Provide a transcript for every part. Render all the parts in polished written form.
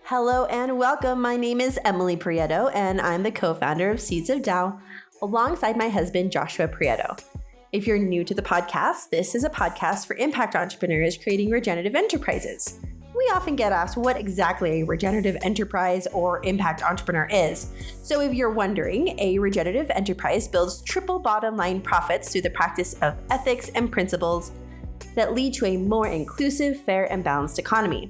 Hello and welcome. My name is Emily Prieto, and I'm the co-founder of Seeds of Tao, alongside my husband, Joshua Prieto. If you're new to the podcast, this is a podcast for impact entrepreneurs creating regenerative enterprises. We often get asked what exactly a regenerative enterprise or impact entrepreneur is. So if you're wondering, a regenerative enterprise builds triple bottom line profits through the practice of ethics and principles that lead to a more inclusive, fair, and balanced economy.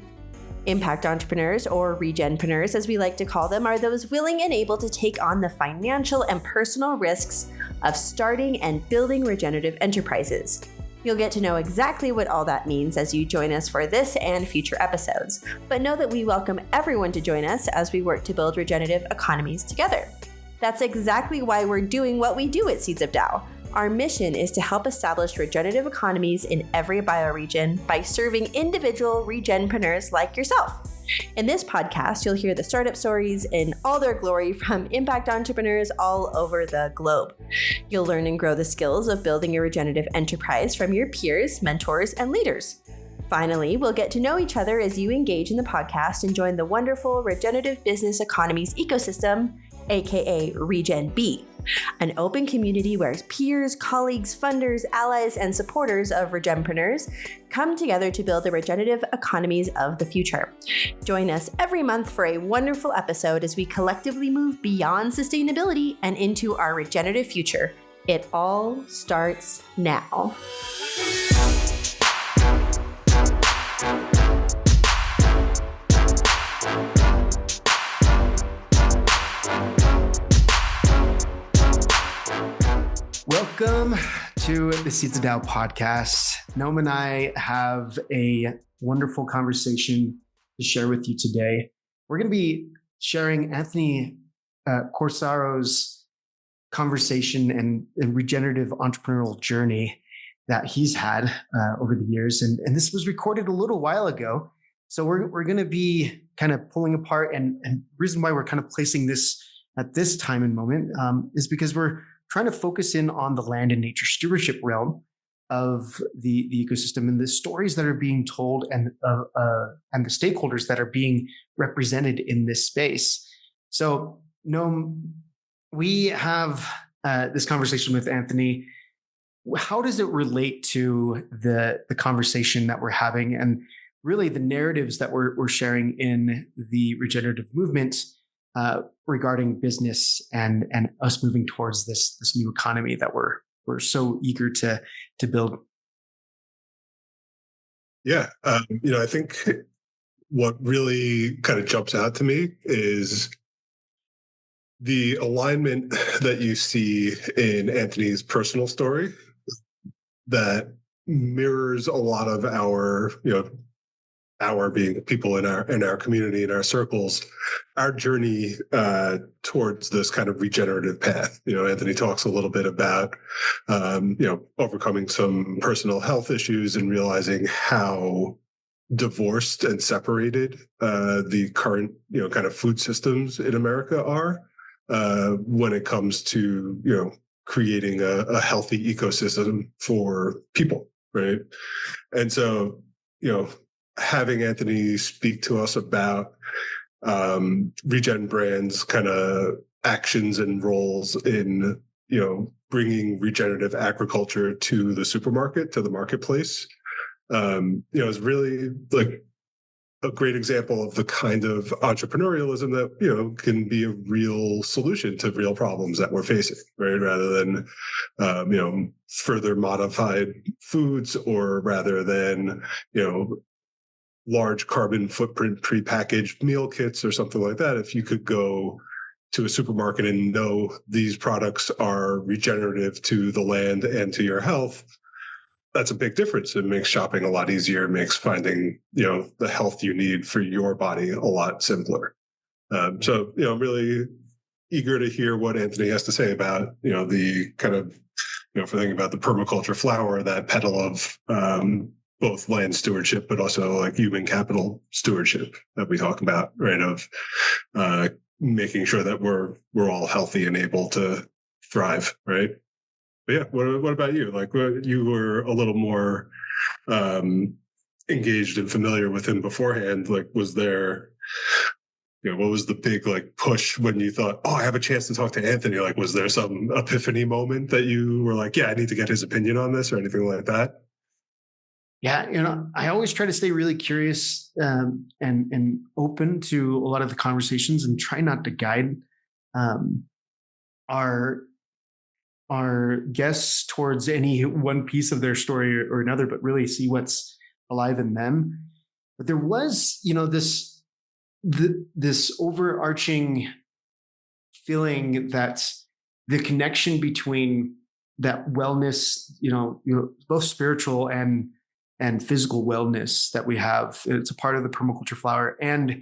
Impact entrepreneurs, or regenpreneurs as we like to call them, are those willing and able to take on the financial and personal risks of starting and building regenerative enterprises. You'll get to know exactly what all that means as you join us for this and future episodes, but know that we welcome everyone to join us as we work to build regenerative economies together. That's exactly why we're doing what we do at Seeds of Tao. Our mission is to help establish regenerative economies in every bioregion by serving individual regenpreneurs like yourself. In this podcast, you'll hear the startup stories in all their glory from impact entrepreneurs all over the globe. You'll learn and grow the skills of building a regenerative enterprise from your peers, mentors, and leaders. Finally, we'll get to know each other as you engage in the podcast and join the wonderful regenerative business economies ecosystem, aka Regen B, an open community where peers, colleagues, funders, allies, and supporters of regenpreneurs come together to build the regenerative economies of the future. Join us every month for a wonderful episode as we collectively move beyond sustainability and into our regenerative future. It all starts now. Welcome to the Seeds of Tao podcast. Noam and I have a wonderful conversation to share with you today. We're going to be sharing Anthony Corsaro's conversation and regenerative entrepreneurial journey that he's had over the years. And this was recorded a little while ago. So we're going to be kind of pulling apart. And the reason why we're kind of placing this at this time and moment is because we're trying to focus in on the land and nature stewardship realm of the ecosystem and the stories that are being told and the stakeholders that are being represented in this space. So, Noam, we have this conversation with Anthony. How does it relate to the conversation that we're having and really the narratives that we're sharing in the regenerative movement regarding business and us moving towards this new economy that we're so eager to build? Yeah, I think what really kind of jumps out to me is the alignment that you see in Anthony's personal story that mirrors a lot of our being people in our community, in our circles, our journey towards this kind of regenerative path. Anthony talks a little bit about, overcoming some personal health issues and realizing how divorced and separated the current, kind of food systems in America are when it comes to, creating a healthy ecosystem for people, right? And so, having Anthony speak to us about Regen Brand's kind of actions and roles in, bringing regenerative agriculture to the supermarket, to the marketplace, is really like a great example of the kind of entrepreneurialism that, can be a real solution to real problems that we're facing, right? Rather than, further modified foods, or rather than, large carbon footprint prepackaged meal kits or something like that. If you could go to a supermarket and know these products are regenerative to the land and to your health, that's a big difference. It makes shopping a lot easier. It makes finding, the health you need for your body a lot simpler. So, I'm really eager to hear what Anthony has to say about, the kind of, if we're thinking about the permaculture flower, that petal of, both land stewardship, but also like human capital stewardship that we talk about, right? Of making sure that we're all healthy and able to thrive, right? But yeah, what about you? Like, you were a little more engaged and familiar with him beforehand. Like, was there what was the big like push when you thought, oh, I have a chance to talk to Anthony? Like, was there some epiphany moment that you were like, yeah, I need to get his opinion on this or anything like that? Yeah, I always try to stay really curious and open to a lot of the conversations and try not to guide um, our guests towards any one piece of their story or another, but really see what's alive in them. But there was, this overarching feeling that the connection between that wellness, both spiritual and physical wellness that we have, it's a part of the permaculture flower and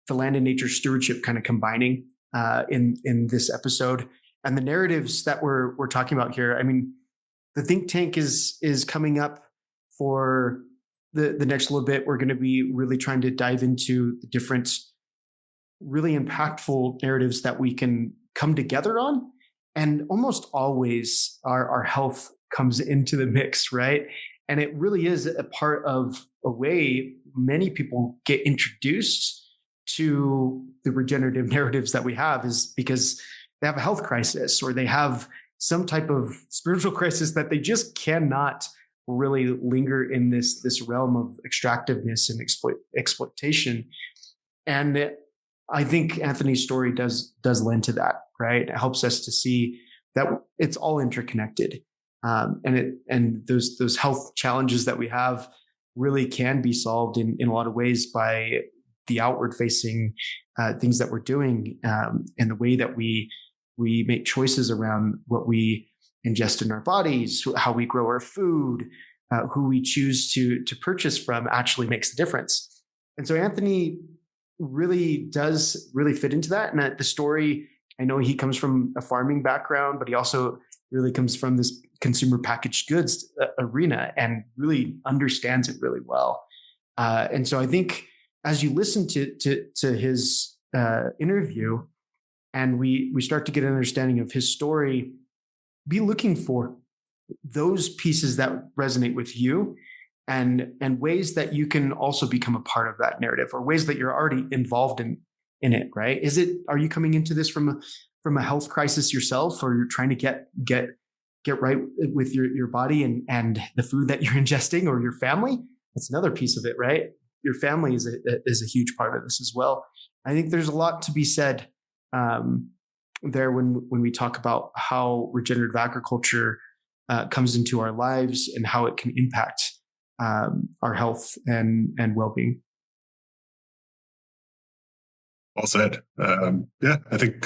the land and nature stewardship kind of combining in this episode. And the narratives that we're talking about here, I mean, the think tank is coming up for the next little bit. We're going to be really trying to dive into the different really impactful narratives that we can come together on. And almost always our health comes into the mix, right? And it really is a part of a way many people get introduced to the regenerative narratives that we have, is because they have a health crisis or they have some type of spiritual crisis that they just cannot really linger in this realm of extractiveness and exploitation. And I think Anthony's story does lend to that, right? It helps us to see that it's all interconnected. And those health challenges that we have really can be solved in a lot of ways by the outward facing things that we're doing, and the way that we make choices around what we ingest in our bodies, how we grow our food, who we choose to purchase from actually makes a difference. And so Anthony really does really fit into that. And the story, I know he comes from a farming background, but he also really comes from this consumer packaged goods arena and really understands it really well. And so I think as you listen to his interview and we start to get an understanding of his story, be looking for those pieces that resonate with you and ways that you can also become a part of that narrative, or ways that you're already involved in it, right? Are you coming into this from a health crisis yourself, or you're trying to get right with your body and the food that you're ingesting, or your family? That's another piece of it, right? Your family is a huge part of this as well. I think there's a lot to be said there when we talk about how regenerative agriculture comes into our lives and how it can impact our health and well-being. Well said. Yeah, I think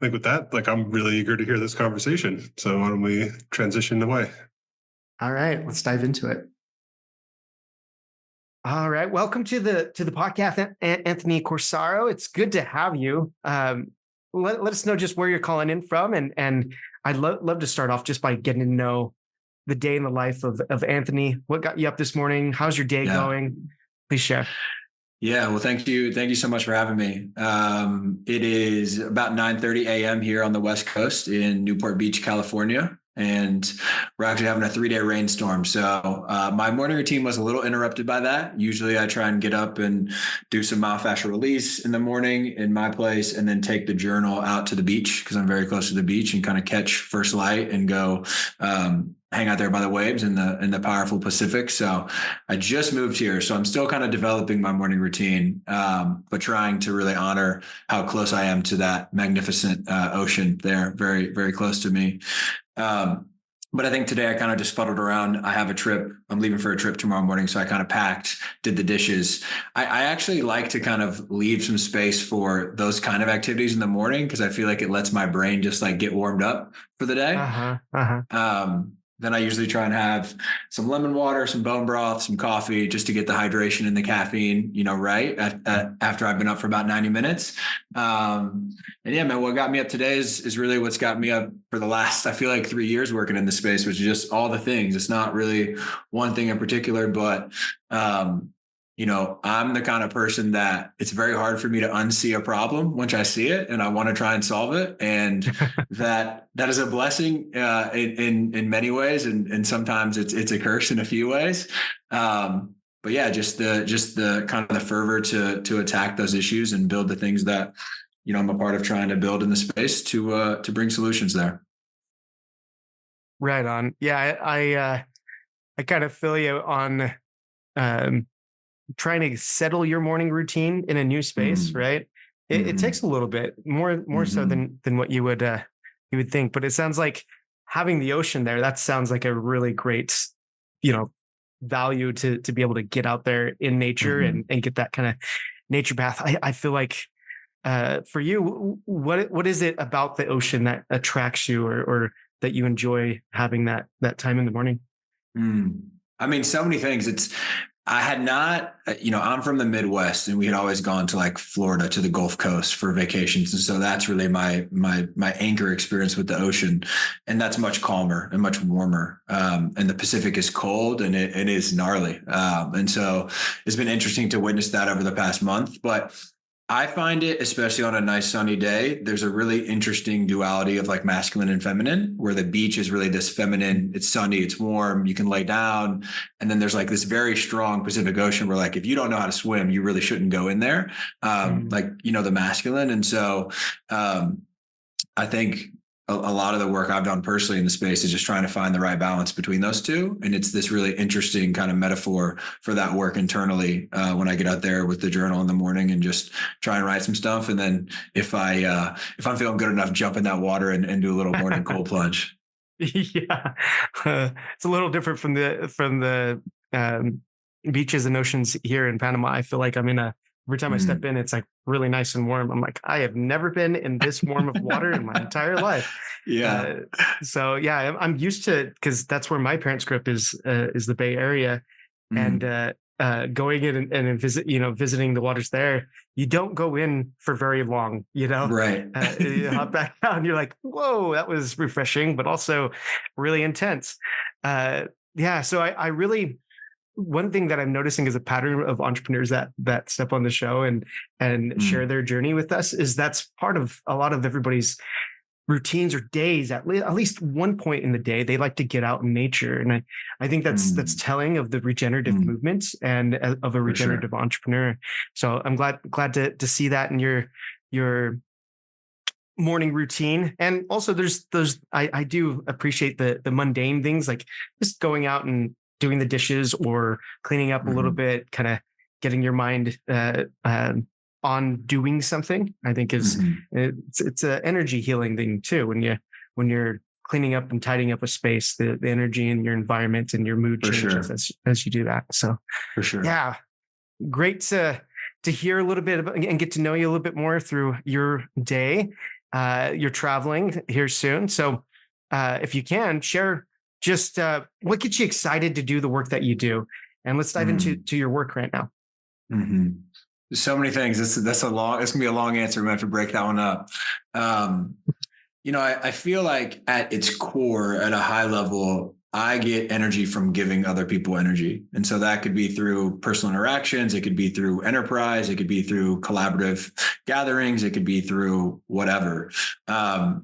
with that, like, I'm really eager to hear this conversation. So why don't we transition away? All right, let's dive into it. All right, welcome to the podcast, Anthony Corsaro. It's good to have you. Let us know just where you're calling in from, and I'd love to start off just by getting to know the day in the life of Anthony. What got you up this morning? How's your day going? Please share. Yeah, well, thank you so much for having me. It is about 9:30 a.m. here on the West Coast in Newport Beach, California, and we're actually having a 3-day rainstorm. So my morning routine was a little interrupted by that. Usually I try and get up and do some myofascial release in the morning in my place, and then take the journal out to the beach because I'm very close to the beach, and kind of catch first light and go hang out there by the waves in the powerful Pacific. So I just moved here, so I'm still kind of developing my morning routine, but trying to really honor how close I am to that magnificent ocean there, very, very close to me. But I think today I kind of just fuddled around. I have a trip. I'm leaving for a trip tomorrow morning. So I kind of packed, did the dishes. I actually like to kind of leave some space for those kind of activities in the morning, because I feel like it lets my brain just like get warmed up for the day. Then I usually try and have some lemon water, some bone broth, some coffee, just to get the hydration and the caffeine, right after I've been up for about 90 minutes. And yeah, man, what got me up today is really what's got me up for the last, I feel like 3 years working in the space, which is just all the things. It's not really one thing in particular, but I'm the kind of person that it's very hard for me to unsee a problem once I see it, and I want to try and solve it. And that is a blessing in many ways. And sometimes it's a curse in a few ways. But yeah, just the kind of the fervor to attack those issues and build the things that, I'm a part of trying to build in the space to bring solutions there. Right on. Yeah. I kind of feel you on, um, trying to settle your morning routine in a new space, Mm-hmm. right? It takes a little bit more so Mm-hmm. than what you would think. But it sounds like having the ocean there, that sounds like a really great, you know, value to be able to get out there in nature Mm-hmm. and get that kind of nature path. I feel like for you, what is it about the ocean that attracts you or that you enjoy having that time in the morning? I mean, so many things. I had not, I'm from the Midwest, and we had always gone to like Florida, to the Gulf Coast for vacations. And so that's really my anchor experience with the ocean. And that's much calmer and much warmer. And the Pacific is cold and it is gnarly. And so it's been interesting to witness that over the past month, but I find it, especially on a nice sunny day, there's a really interesting duality of like masculine and feminine, where the beach is really this feminine, it's sunny, it's warm, you can lay down. And then there's like this very strong Pacific Ocean where, like, if you don't know how to swim, you really shouldn't go in there. Like, the masculine. And so I think a lot of the work I've done personally in the space is just trying to find the right balance between those two. And it's this really interesting kind of metaphor for that work internally when I get out there with the journal in the morning and just try and write some stuff. And then if I'm feeling good enough, jump in that water and do a little morning cold plunge. Yeah, it's a little different from the beaches and oceans here in Panama. I feel like every time I step in, it's like really nice and warm. I'm like, I have never been in this warm of water in my entire life. Yeah. So yeah, I'm used to, because that's where my parents grew up, is the Bay Area, and going in and visiting the waters there. You don't go in for very long, Right. You hop back out and you're like, whoa, that was refreshing, but also really intense. Yeah. So I really, one thing that I'm noticing is a pattern of entrepreneurs that step on the show and share their journey with us, is that's part of a lot of everybody's routines or days. At least one point in the day, they like to get out in nature, and I think that's telling of the regenerative movement and of a regenerative entrepreneur. So I'm glad to see that in your morning routine. And also there's those, I do appreciate the mundane things, like just going out and doing the dishes or cleaning up a little bit, kind of getting your mind on doing something. I think it's an energy healing thing too. When you're cleaning up and tidying up a space, the energy in your environment and your mood changes as you do that. So for sure. Yeah, great to hear a little bit about, and get to know you a little bit more through your day. You're traveling here soon, so if you can share just what gets you excited to do the work that you do, and let's dive into your work right now. So many things. It's gonna be a long answer. We have to break that one up. I feel like at its core, at a high level, I get energy from giving other people energy. And so that could be through personal interactions. It could be through enterprise. It could be through collaborative gatherings. It could be through whatever. I've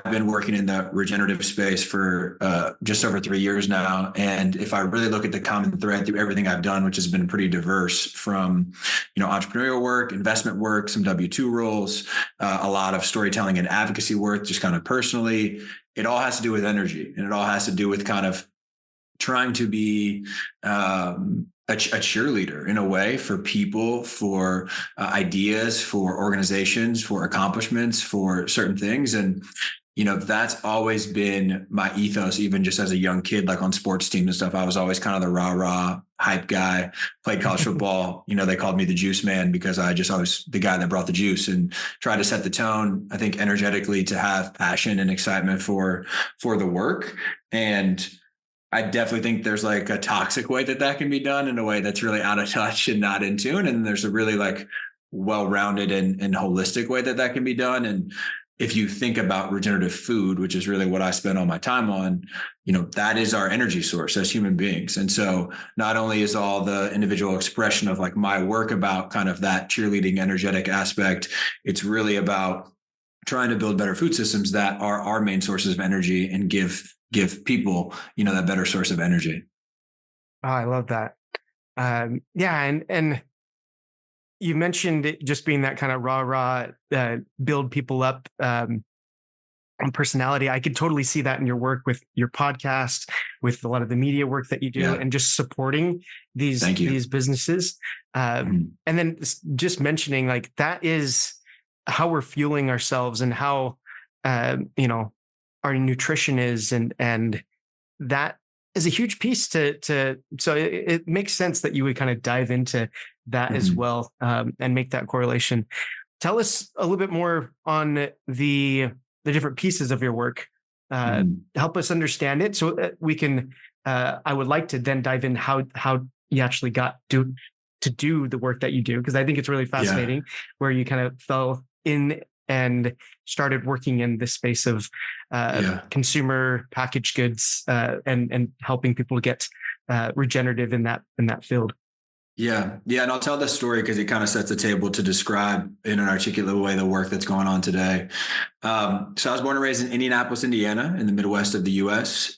been working in the regenerative space for just over 3 years now. And if I really look at the common thread through everything I've done, which has been pretty diverse, from, entrepreneurial work, investment work, some W-2 roles, a lot of storytelling and advocacy work, just kind of personally, it all has to do with energy, and it all has to do with kind of trying to be a cheerleader in a way for people, for ideas, for organizations, for accomplishments, for certain things. And, that's always been my ethos, even just as a young kid, like on sports teams and stuff. I was always kind of the rah-rah hype guy, played college football. They called me the juice man because I was the guy that brought the juice and tried to set the tone, I think, energetically, to have passion and excitement for the work. And I definitely think there's like a toxic way that can be done, in a way that's really out of touch and not in tune. And there's a really like well-rounded and holistic way that can be done. And if you think about regenerative food, which is really what I spend all my time on, that is our energy source as human beings. And so not only is all the individual expression of like my work about kind of that cheerleading energetic aspect, it's really about trying to build better food systems that are our main sources of energy and give people, that better source of energy. Oh, I love that. Yeah, and you mentioned it just being that kind of rah, build people up personality. I could totally see that in your work with your podcast, with a lot of the media work that you do, Yeah. and just supporting Thank you. these businesses. And then just mentioning like that is how we're fueling ourselves and how our nutrition is, and that is a huge piece to so it makes sense that you would kind of dive into that as well, and make that correlation. Tell us a little bit more on the different pieces of your work. Help us understand it so that we can. I would like to then dive in how you actually got to do the work that you do, because I think it's really fascinating where you kind of fell in and started working in this space of consumer packaged goods, and helping people get regenerative in that field. Yeah. And I'll tell this story because it kind of sets the table to describe in an articulate way the work that's going on today. So I was born and raised in Indianapolis, Indiana, in the Midwest of the U.S.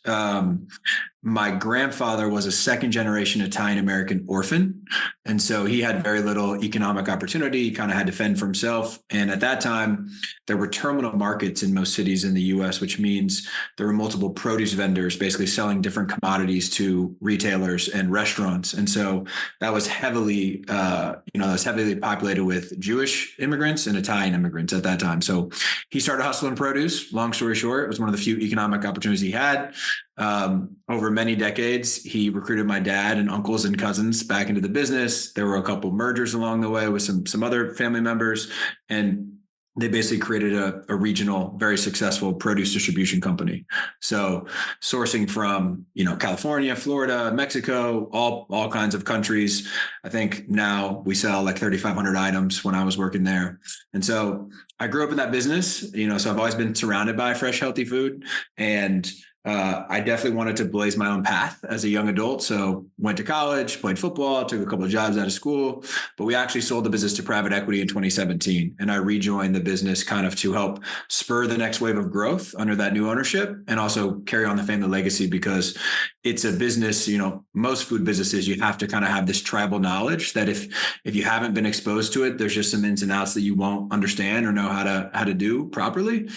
My grandfather was a second generation Italian-American orphan. And so he had very little economic opportunity. He kind of had to fend for himself. And at that time, there were terminal markets in most cities in the U.S., which means there were multiple produce vendors basically selling different commodities to retailers and restaurants. And so that was heavily populated with Jewish immigrants and Italian immigrants at that time. So he started hustling produce. Long story short, it was one of the few economic opportunities he had. Over many decades, he recruited my dad and uncles and cousins back into the business. There were a couple mergers along the way with some other family members, and they basically created a regional, very successful produce distribution company. So sourcing from, California, Florida, Mexico, all kinds of countries. I think now we sell like 3,500 items when I was working there. And so I grew up in that business, so I've always been surrounded by fresh, healthy food. And I definitely wanted to blaze my own path as a young adult. So went to college, played football, took a couple of jobs out of school, but we actually sold the business to private equity in 2017. And I rejoined the business kind of to help spur the next wave of growth under that new ownership and also carry on the family legacy, because it's a business, most food businesses, you have to kind of have this tribal knowledge that if you haven't been exposed to it, there's just some ins and outs that you won't understand or know how to do properly.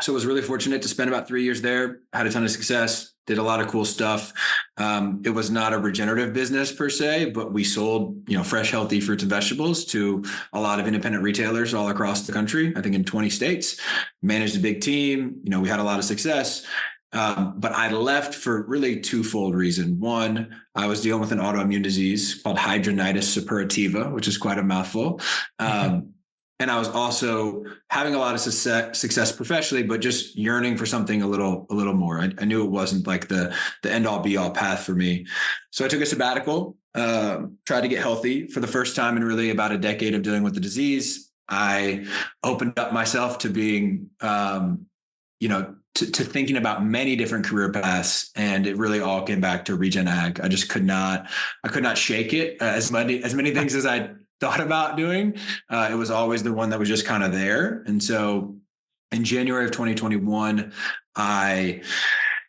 So I was really fortunate to spend about 3 years there, had a ton of success, did a lot of cool stuff. It was not a regenerative business per se, but we sold, fresh, healthy fruits and vegetables to a lot of independent retailers all across the country, I think in 20 states, managed a big team. We had a lot of success. But I left for really twofold reason. One, I was dealing with an autoimmune disease called hidradenitis suppurativa, which is quite a mouthful. And I was also having a lot of success professionally, but just yearning for something a little more. I knew it wasn't like the end all be all path for me. So I took a sabbatical, tried to get healthy for the first time in really about a decade of dealing with the disease. I opened up myself to being, to thinking about many different career paths, and it really all came back to regen ag. I could not shake it. As many things as I thought about doing, it was always the one that was just kind of there. And so in January of 2021, I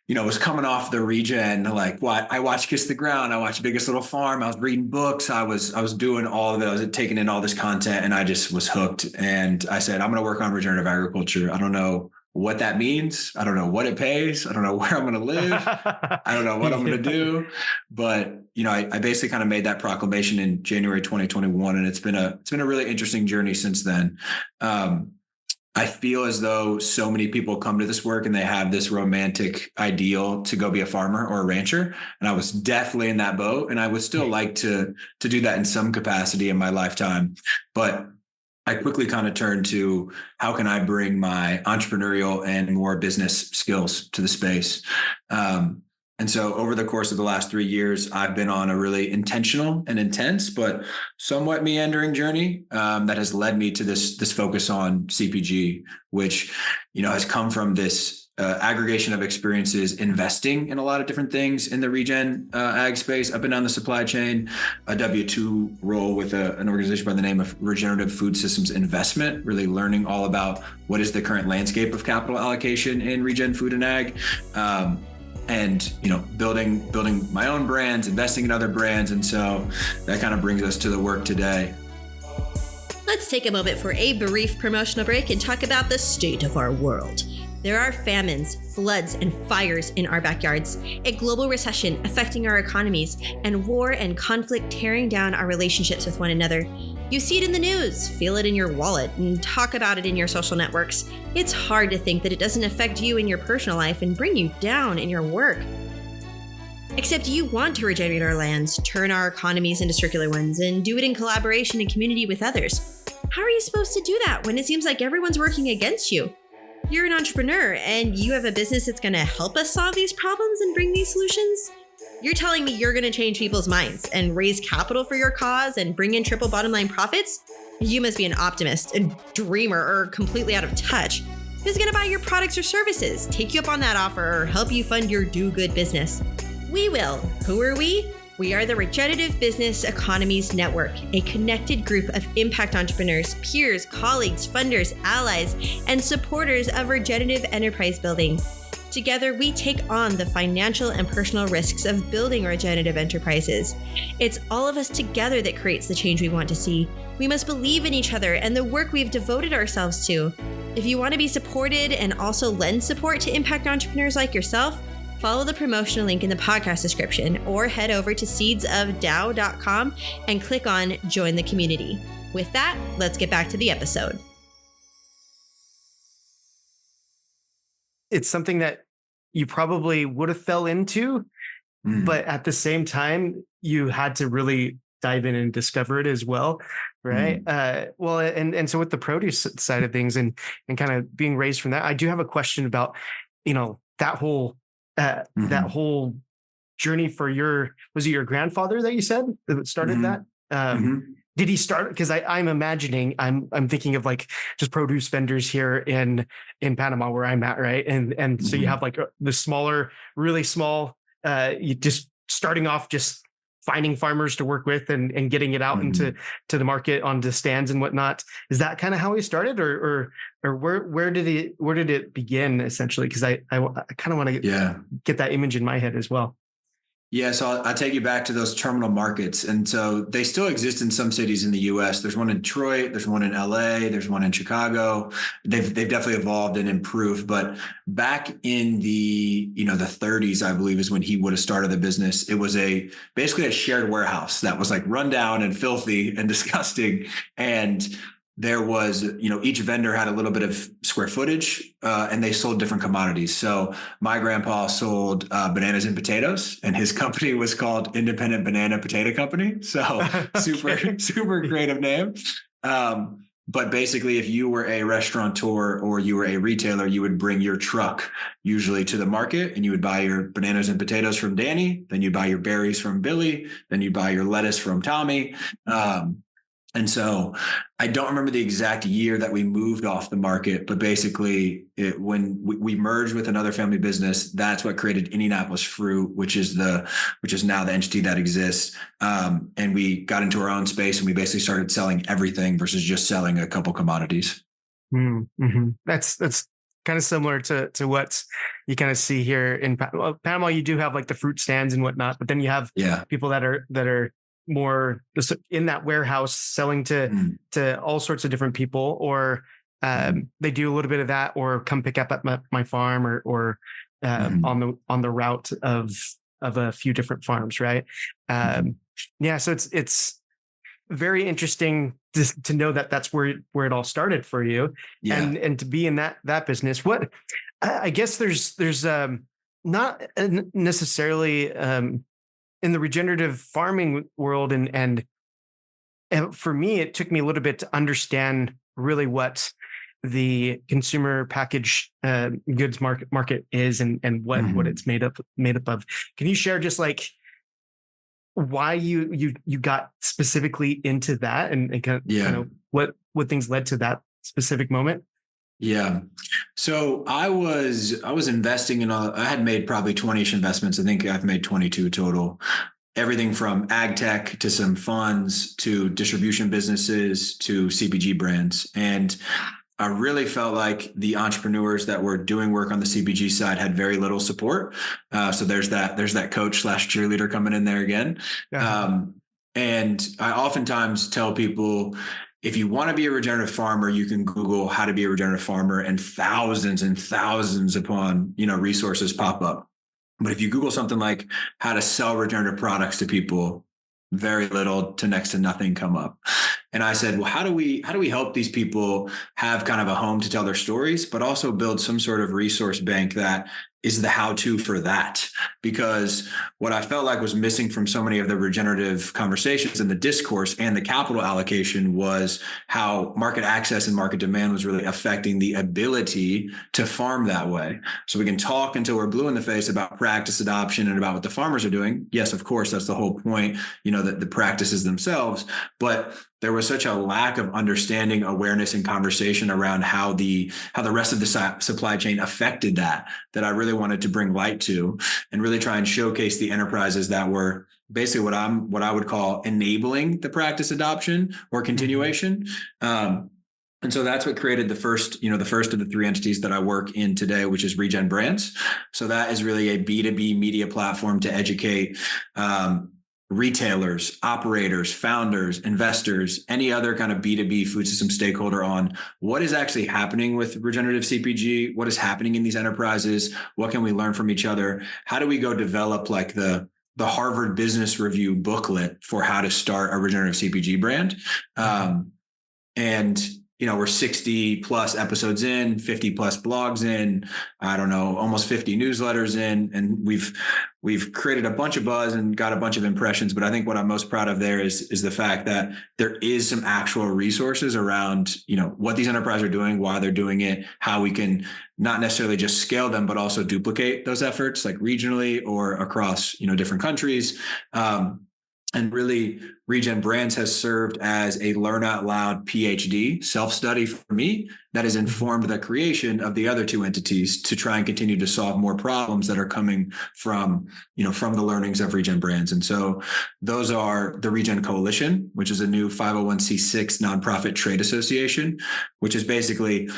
was coming off the regen, I watched Kiss the Ground. I watched Biggest Little Farm. I was reading books. I was doing all of it. I was taking in all this content, and I just was hooked. And I said, I'm going to work on regenerative agriculture. I don't know what that means. I don't know what it pays. I don't know where I'm going to live. I don't know what I'm going to do. But, I basically kind of made that proclamation in January 2021. And it's been a really interesting journey since then. I feel as though so many people come to this work and they have this romantic ideal to go be a farmer or a rancher. And I was definitely in that boat. And I would still like to do that in some capacity in my lifetime. But I quickly kind of turned to how can I bring my entrepreneurial and more business skills to the space. And so over the course of the last 3 years, I've been on a really intentional and intense, but somewhat meandering journey that has led me to this focus on CPG, which, has come from this aggregation of experiences, investing in a lot of different things in the regen ag space, up and down the supply chain, a W-2 role with an organization by the name of Regenerative Food Systems Investment, really learning all about what is the current landscape of capital allocation in regen food and ag. and, building my own brands, investing in other brands. And so that kind of brings us to the work today. Let's take a moment for a brief promotional break and talk about the state of our world. There are famines, floods, and fires in our backyards, a global recession affecting our economies, and war and conflict tearing down our relationships with one another. You see it in the news, feel it in your wallet, and talk about it in your social networks. It's hard to think that it doesn't affect you in your personal life and bring you down in your work. Except you want to regenerate our lands, turn our economies into circular ones, and do it in collaboration and community with others. How are you supposed to do that when it seems like everyone's working against you? You're an entrepreneur and you have a business that's going to help us solve these problems and bring these solutions? You're telling me you're going to change people's minds and raise capital for your cause and bring in triple bottom line profits? You must be an optimist, a dreamer, or completely out of touch. Who's going to buy your products or services, take you up on that offer, or help you fund your do-good business? We will. Who are we? We are the Regenerative Business Economies Network, a connected group of impact entrepreneurs, peers, colleagues, funders, allies, and supporters of regenerative enterprise building. Together, we take on the financial and personal risks of building regenerative enterprises. It's all of us together that creates the change we want to see. We must believe in each other and the work we've devoted ourselves to. If you want to be supported and also lend support to impact entrepreneurs like yourself, follow the promotional link in the podcast description or head over to seedsofdow.com and click on Join the Community. With that, let's get back to the episode. It's something that you probably would have fell into, but at the same time, you had to really dive in and discover it as well, right? And so with the produce side of things and kind of being raised from that, I do have a question about, that whole journey for was it your grandfather that you said that started that? Did he start? Because I'm imagining, I'm thinking of like just produce vendors here in Panama where I'm at, right? And so you have like the smaller, really small, you just starting off just finding farmers to work with and getting it out into the market onto stands and whatnot. Is that kind of how he started, or where did it begin essentially? Because I kind of want to get that image in my head as well. Yeah, so I'll take you back to those terminal markets. And so they still exist in some cities in the US. There's one in Detroit, there's one in LA, there's one in Chicago. They've definitely evolved and improved. But back in the 30s, I believe, is when he would have started the business. It was basically a shared warehouse that was like run down and filthy and disgusting. And there was, each vendor had a little bit of square footage and they sold different commodities. So my grandpa sold bananas and potatoes, and his company was called Independent Banana Potato Company. So super creative name. But basically, if you were a restaurateur or you were a retailer, you would bring your truck usually to the market and you would buy your bananas and potatoes from Danny. Then you buy your berries from Billy. Then you buy your lettuce from Tommy. And so I don't remember the exact year that we moved off the market, but basically when we merged with another family business, that's what created Indianapolis Fruit, which is now the entity that exists. And we got into our own space and we basically started selling everything versus just selling a couple commodities. That's kind of similar to what you kind of see here in Panama. You do have like the fruit stands and whatnot, but then you have people that are more in that warehouse selling to all sorts of different people, or they do a little bit of that, or come pick up at my farm, or on the route of a few different farms, right? So it's very interesting to know that that's where it all started for you, and to be in that business. What I guess there's not necessarily in the regenerative farming world, and for me, it took me a little bit to understand really what the consumer packaged goods market is, and what it's made up of. Can you share just like why you got specifically into that, and kind of what things led to that specific moment? Yeah. So I was investing in I had made probably 20-ish investments. I think I've made 22 total. Everything from ag tech to some funds to distribution businesses to CPG brands. And I really felt like the entrepreneurs that were doing work on the CPG side had very little support. So there's that coach / cheerleader coming in there again. And I oftentimes tell people, if you want to be a regenerative farmer, you can Google how to be a regenerative farmer, and thousands upon resources pop up. But if you Google something like how to sell regenerative products to people, very little to next to nothing come up. And I said, well, how do we help these people have kind of a home to tell their stories, but also build some sort of resource bank that is the how-to for that? Because what I felt like was missing from so many of the regenerative conversations and the discourse and the capital allocation was how market access and market demand was really affecting the ability to farm that way. So we can talk until we're blue in the face about practice adoption and about what the farmers are doing. Yes, of course, that's the whole point, the practices themselves. But there was such a lack of understanding, awareness, and conversation around how the rest of the supply chain affected that I really wanted to bring light to, and really try and showcase the enterprises that were basically what I would call enabling the practice adoption or continuation. And so that's what created the first of the three entities that I work in today, which is Regen Brands. So that is really a B2B media platform to educate retailers, operators, founders, investors, any other kind of B2B food system stakeholder on what is actually happening with regenerative CPG, what is happening in these enterprises, what can we learn from each other, how do we go develop like the Harvard Business Review booklet for how to start a regenerative CPG brand. And we're 60 plus episodes in, 50 plus blogs in, I don't know, almost 50 newsletters in, and we've created a bunch of buzz and got a bunch of impressions. But I think what I'm most proud of there is the fact that there is some actual resources around, what these enterprises are doing, why they're doing it, how we can not necessarily just scale them, but also duplicate those efforts like regionally or across, different countries. And really, Regen Brands has served as a learn out loud PhD self-study for me that has informed the creation of the other two entities to try and continue to solve more problems that are coming from the learnings of Regen Brands. And so those are the Regen Coalition, which is a new 501c6 nonprofit trade association, which is basically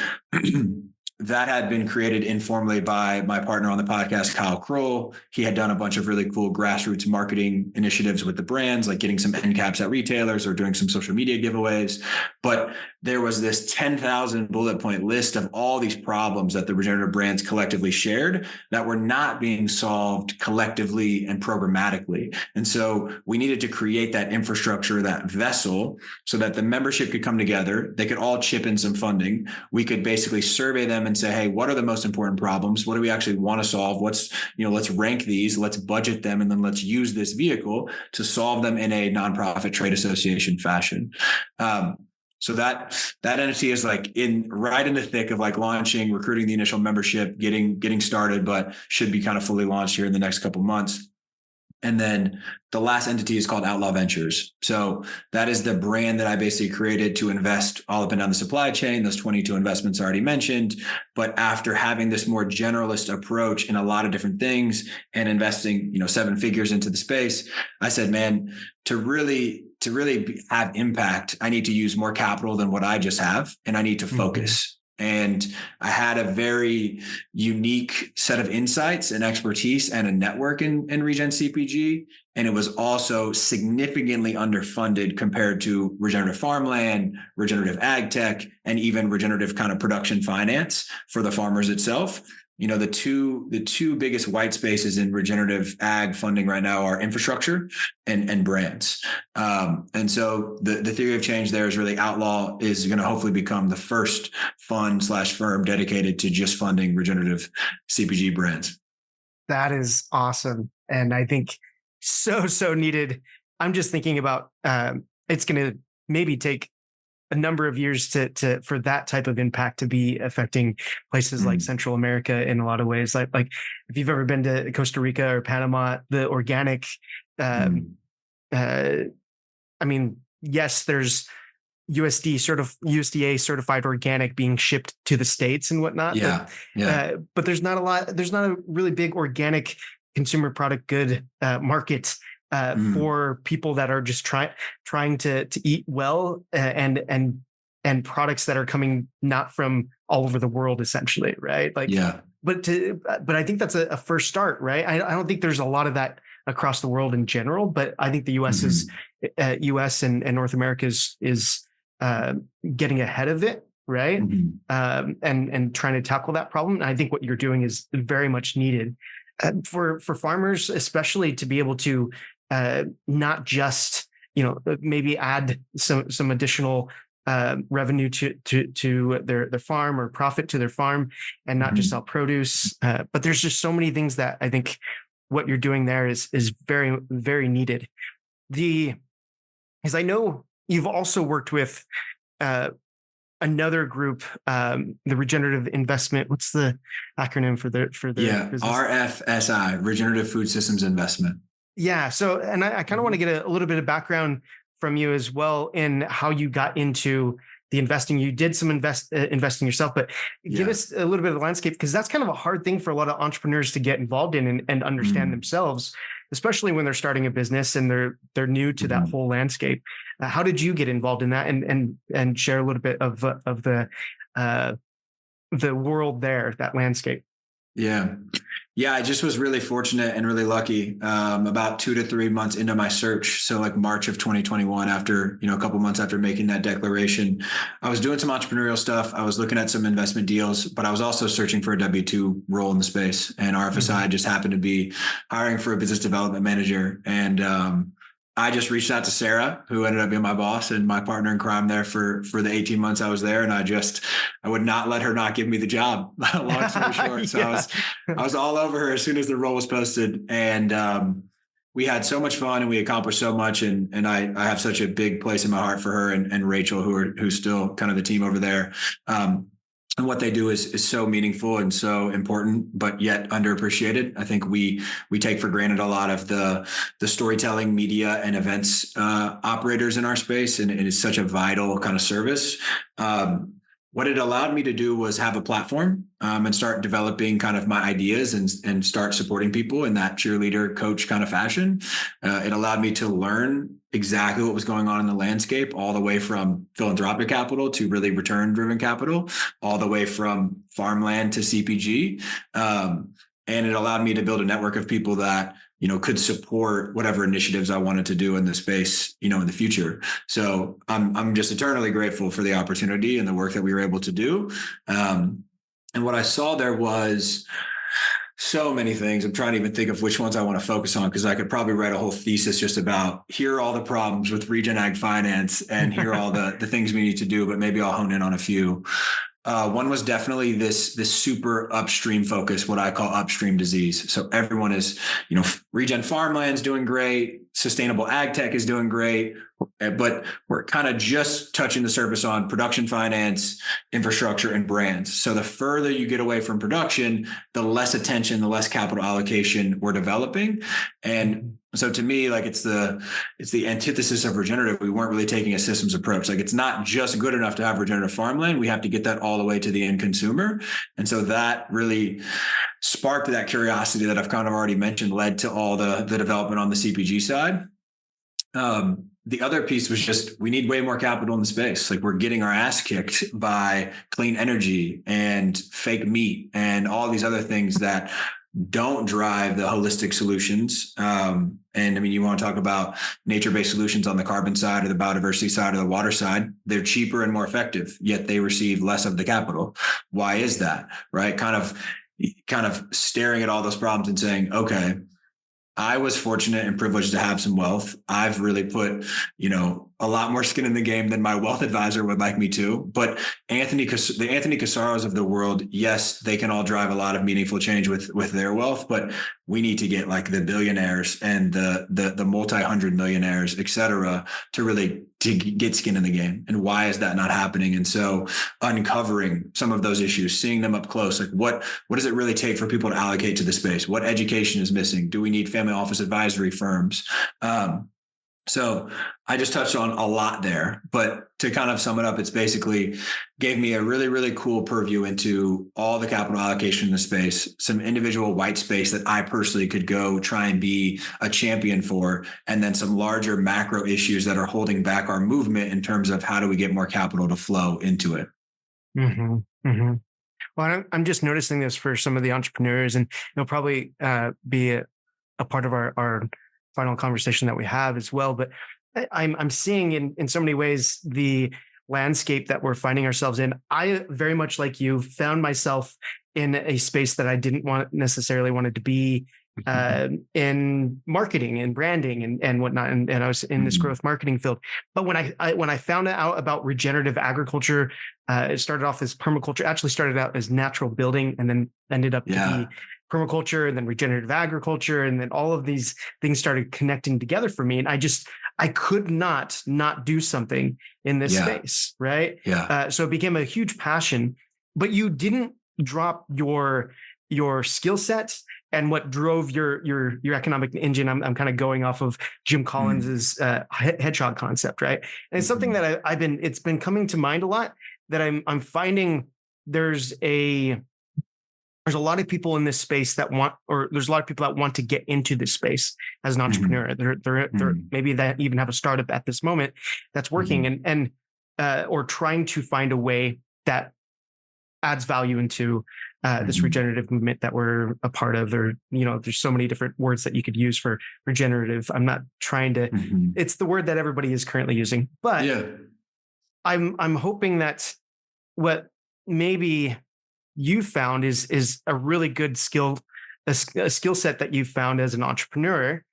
that had been created informally by my partner on the podcast, Kyle Kroll. He had done a bunch of really cool grassroots marketing initiatives with the brands, like getting some end caps at retailers or doing some social media giveaways. But there was this 10,000 bullet point list of all these problems that the regenerative brands collectively shared that were not being solved collectively and programmatically. And so we needed to create that infrastructure, that vessel, so that the membership could come together. They could all chip in some funding. We could basically survey them and say, hey, what are the most important problems? What do we actually want to solve? Let's rank these, let's budget them, and then let's use this vehicle to solve them in a nonprofit trade association fashion. So that entity is like right in the thick of like launching, recruiting the initial membership, getting started, but should be kind of fully launched here in the next couple of months. And then the last entity is called Outlaw Ventures. So that is the brand that I basically created to invest all up and down the supply chain, those 22 investments already mentioned. But after having this more generalist approach in a lot of different things and investing, 7 figures into the space, I said, man, to really have impact, I need to use more capital than what I just have, and I need to focus. And I had a very unique set of insights and expertise and a network in Regen CPG. And it was also significantly underfunded compared to regenerative farmland, regenerative ag tech, and even regenerative kind of production finance for the farmers itself. The two biggest white spaces in regenerative ag funding right now are infrastructure and brands. And so the theory of change there is really Outlaw is going to hopefully become the first fund / firm dedicated to just funding regenerative CPG brands. That is awesome. And I think so needed. I'm just thinking about it's going to maybe take a number of years to for that type of impact to be affecting places like Central America in a lot of ways. Like if you've ever been to Costa Rica or Panama, the organic, yes, there's USDA certified organic being shipped to the States and whatnot. But there's not a really big organic consumer product good market for people that are just trying to eat well and and products that are coming not from all over the world, essentially, right? Like, Yeah. but I think that's a first start, right? I don't think there's a lot of that across the world in general, but I think the U.S. is U.S. and North America is getting ahead of it, right? And trying to tackle that problem. And I think what you're doing is very much needed for farmers, especially to be able to not just maybe add some additional revenue to their farm or profit to their farm, and not just sell produce. But there's just so many things that I think what you're doing there is very, very needed. Because I know you've also worked with another group, the Regenerative Investment. What's the acronym for the business? RFSI, Regenerative Food Systems Investment. Yeah. So, and I kind of want to get a little bit of background from you as well in how you got into the investing. You did some investing yourself, but give us a little bit of the landscape, because that's kind of a hard thing for a lot of entrepreneurs to get involved in and understand themselves, especially when they're starting a business and they're new to that whole landscape. How did you get involved in that, and share a little bit of the world there, that landscape? Yeah, I just was really fortunate and really lucky. About 2 to 3 months into my search, so like March of 2021, after a couple months after making that declaration, I was doing some entrepreneurial stuff. I was looking at some investment deals, but I was also searching for a W-2 role in the space. And RFSI just happened to be hiring for a business development manager, and I just reached out to Sarah, who ended up being my boss and my partner in crime there for the 18 months I was there. And I would not let her not give me the job. Long story short. So I was all over her as soon as the role was posted. And we had so much fun and we accomplished so much. And I have such a big place in my heart for her and Rachel, who's still kind of the team over there. And what they do is so meaningful and so important, but yet underappreciated. I think we take for granted a lot of the storytelling, media, and events operators in our space, and it is such a vital kind of service. What it allowed me to do was have a platform and start developing kind of my ideas and start supporting people in that cheerleader coach kind of fashion. It allowed me to learn exactly what was going on in the landscape, all the way from philanthropic capital to really return-driven capital, all the way from farmland to CPG. And it allowed me to build a network of people that could support whatever initiatives I wanted to do in the space, in the future. So I'm just eternally grateful for the opportunity and the work that we were able to do. And what I saw there was so many things. I'm trying to even think of which ones I want to focus on, because I could probably write a whole thesis just about here are all the problems with regen ag finance and here are all the things we need to do, but maybe I'll hone in on a few. One was definitely this super upstream focus, what I call upstream disease. So everyone is, regen farmland's doing great, sustainable ag tech is doing great, but we're kind of just touching the surface on production finance, infrastructure, and brands. So the further you get away from production, the less attention, the less capital allocation we're developing. And so to me, like it's the antithesis of regenerative. We weren't really taking a systems approach. Like it's not just good enough to have regenerative farmland. We have to get that all the way to the end consumer. And so that really sparked that curiosity that I've kind of already mentioned, led to all the development on the CPG side. The other piece was just, we need way more capital in the space. Like we're getting our ass kicked by clean energy and fake meat and all these other things that don't drive the holistic solutions. And I mean, you want to talk about nature-based solutions on the carbon side or the biodiversity side or the water side, they're cheaper and more effective, yet they receive less of the capital. Why is that? Right? Kind of staring at all those problems and saying, okay, I was fortunate and privileged to have some wealth. I've really put, a lot more skin in the game than my wealth advisor would like me to. But the Anthony Corsaros of the world, yes, they can all drive a lot of meaningful change with their wealth, but we need to get like the billionaires and the multi-hundred millionaires, et cetera, to get skin in the game. And why is that not happening? And so uncovering some of those issues, seeing them up close, like what does it really take for people to allocate to the space? What education is missing? Do we need family office advisory firms? So I just touched on a lot there, but to kind of sum it up, it's basically gave me a really, really cool purview into all the capital allocation in the space, some individual white space that I personally could go try and be a champion for, and then some larger macro issues that are holding back our movement in terms of how do we get more capital to flow into it. Mm-hmm. Mm-hmm. Well, I'm just noticing this for some of the entrepreneurs, and it'll probably be a part of our final conversation that we have as well. But I'm seeing in so many ways the landscape that we're finding ourselves in. I very much like you found myself in a space that I didn't necessarily wanted to be in marketing and branding and whatnot. And I was in this growth marketing field. But when I found out about regenerative agriculture, it started off as permaculture, actually started out as natural building, and then ended up to be permaculture, and then regenerative agriculture. And then all of these things started connecting together for me. And I could not do something in this space. Right. Yeah. So it became a huge passion, but you didn't drop your skill set and what drove your economic engine. I'm kind of going off of Jim Collins's hedgehog concept, right? And it's something that it's been coming to mind a lot, that I'm finding there's a lot of people in this space there's a lot of people that want to get into this space as an entrepreneur. They're maybe that even have a startup at this moment that's working and or trying to find a way that adds value into this regenerative movement that we're a part of. Or, there's so many different words that you could use for regenerative. I'm not trying to, it's the word that everybody is currently using, but I'm hoping that what maybe you found is a really good skill set that you've found as an entrepreneur,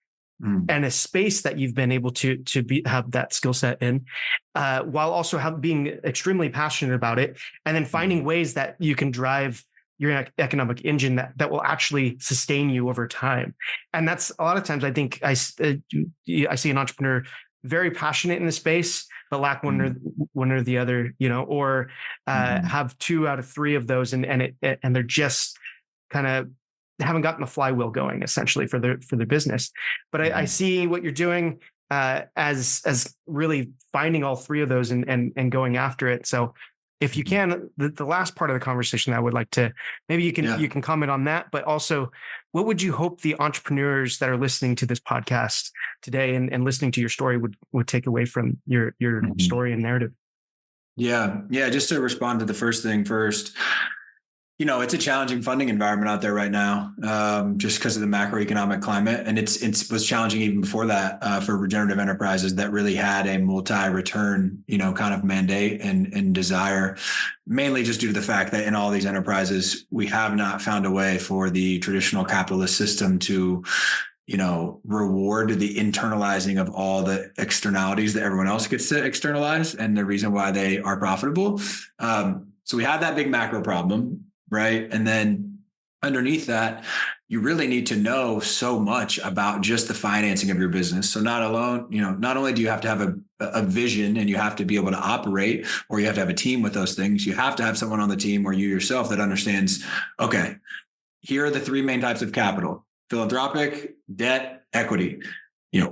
and a space that you've been able to have that skill set in, while also being extremely passionate about it, and then finding ways that you can drive your economic engine that will actually sustain you over time. And that's a lot of times I think I see an entrepreneur very passionate in the space, but lack one or the other, or have 2 out of 3 of those, and they're just kind of haven't gotten the flywheel going essentially for their business. But I see what you're doing as really finding all 3 of those and going after it. So if you can, the last part of the conversation, I would like to, maybe you can comment on that, but also what would you hope the entrepreneurs that are listening to this podcast today and listening to your story would take away from your story and narrative? Yeah. Just to respond to the first thing first, it's a challenging funding environment out there right now, just because of the macroeconomic climate. And it was challenging even before that for regenerative enterprises that really had a multi-return, kind of mandate and desire, mainly just due to the fact that in all these enterprises, we have not found a way for the traditional capitalist system to reward the internalizing of all the externalities that everyone else gets to externalize and the reason why they are profitable. So we have that big macro problem. Right. And then underneath that, you really need to know so much about just the financing of your business. So not only do you have to have a vision and you have to be able to operate, or you have to have a team with those things, you have to have someone on the team or you yourself that understands, okay, here are the 3 main types of capital: philanthropic, debt, equity.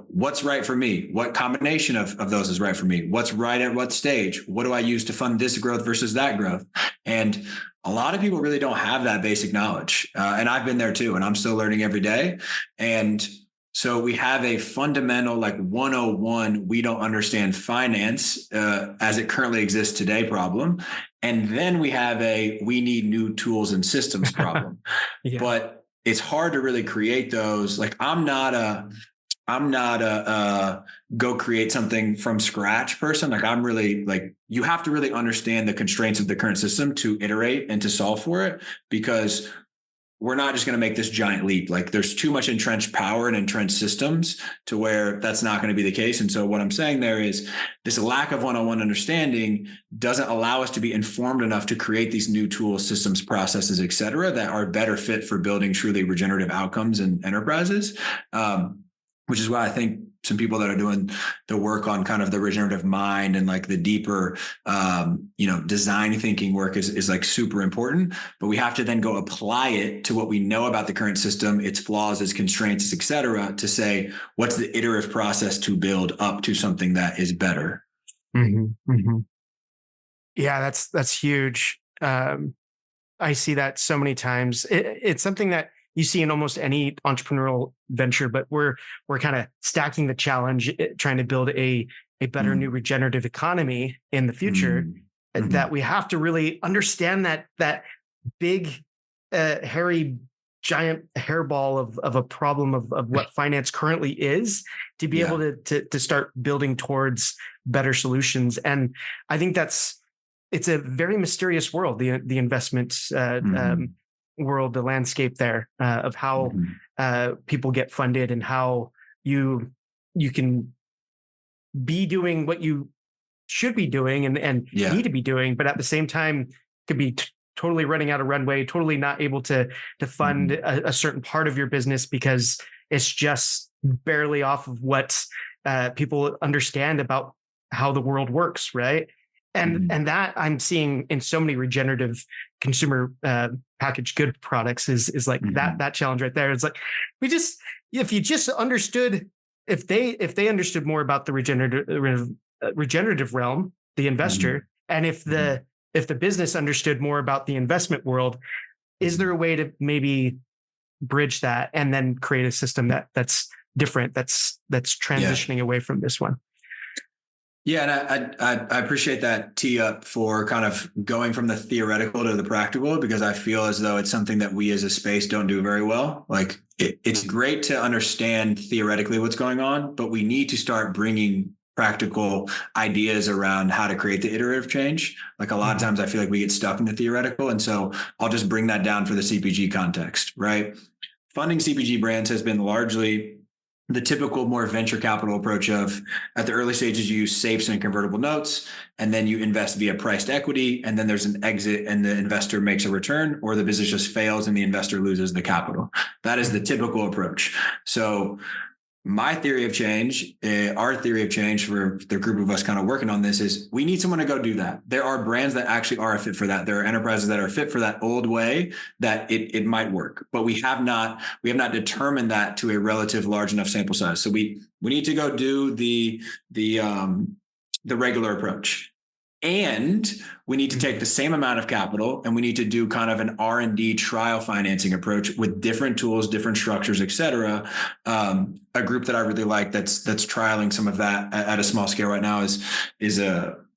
What's right for me? What combination of those is right for me? What's right at what stage? What do I use to fund this growth versus that growth? And a lot of people really don't have that basic knowledge. And I've been there too, and I'm still learning every day. And so we have a fundamental 101, we don't understand finance as it currently exists today problem. And then we have we need new tools and systems problem. But it's hard to really create those. I'm not a go create something from scratch person. I'm really you have to really understand the constraints of the current system to iterate and to solve for it, because we're not just going to make this giant leap. There's too much entrenched power and entrenched systems to where that's not going to be the case. And so what I'm saying there is this lack of one-on-one understanding doesn't allow us to be informed enough to create these new tools, systems, processes, et cetera, that are better fit for building truly regenerative outcomes in enterprises. which is why I think some people that are doing the work on kind of the regenerative mind and like the deeper, design thinking work is like super important, but we have to then go apply it to what we know about the current system, its flaws, its constraints, et cetera, to say, what's the iterative process to build up to something that is better? Mm-hmm, mm-hmm. Yeah, that's huge. I see that so many times. It's something that you see in almost any entrepreneurial venture, but we're kind of stacking the challenge, trying to build a better new regenerative economy in the future. Mm-hmm. That we have to really understand that big, hairy, giant hairball of a problem of what finance currently is, to be able to start building towards better solutions. And I think it's a very mysterious world, the investment world, the landscape there of how people get funded and how you can be doing what you should be doing and need to be doing, but at the same time could be totally running out of runway, totally not able to fund a certain part of your business because it's just barely off of what people understand about how the world works, right? And that I'm seeing in so many regenerative consumer packaged good products is like that challenge right there. It's like if you just understood, if they understood more about the regenerative realm, the investor, and if the business understood more about the investment world, is there a way to maybe bridge that and then create a system that's different, that's transitioning away from this one? Yeah, and I appreciate that tee up for kind of going from the theoretical to the practical, because I feel as though it's something that we as a space don't do very well. Like it's great to understand theoretically what's going on, but we need to start bringing practical ideas around how to create the iterative change. Like a lot of times I feel like we get stuck in the theoretical. And so I'll just bring that down for the CPG context, right? Funding CPG brands has been largely the typical more venture capital approach of, at the early stages, you use safes and convertible notes, and then you invest via priced equity, and then there's an exit and the investor makes a return, or the business just fails and the investor loses the capital. That is the typical approach. So my theory of change, our theory of change for the group of us kind of working on this, is we need someone to go do that. There are brands that actually are a fit for that. There are enterprises that are fit for that old way that it might work, but we have not determined that to a relative large enough sample size. So we need to go do the regular approach. And we need to take the same amount of capital and we need to do kind of an R&D trial financing approach with different tools, different structures, et cetera. A group that I really like that's trialing some of that at a small scale right now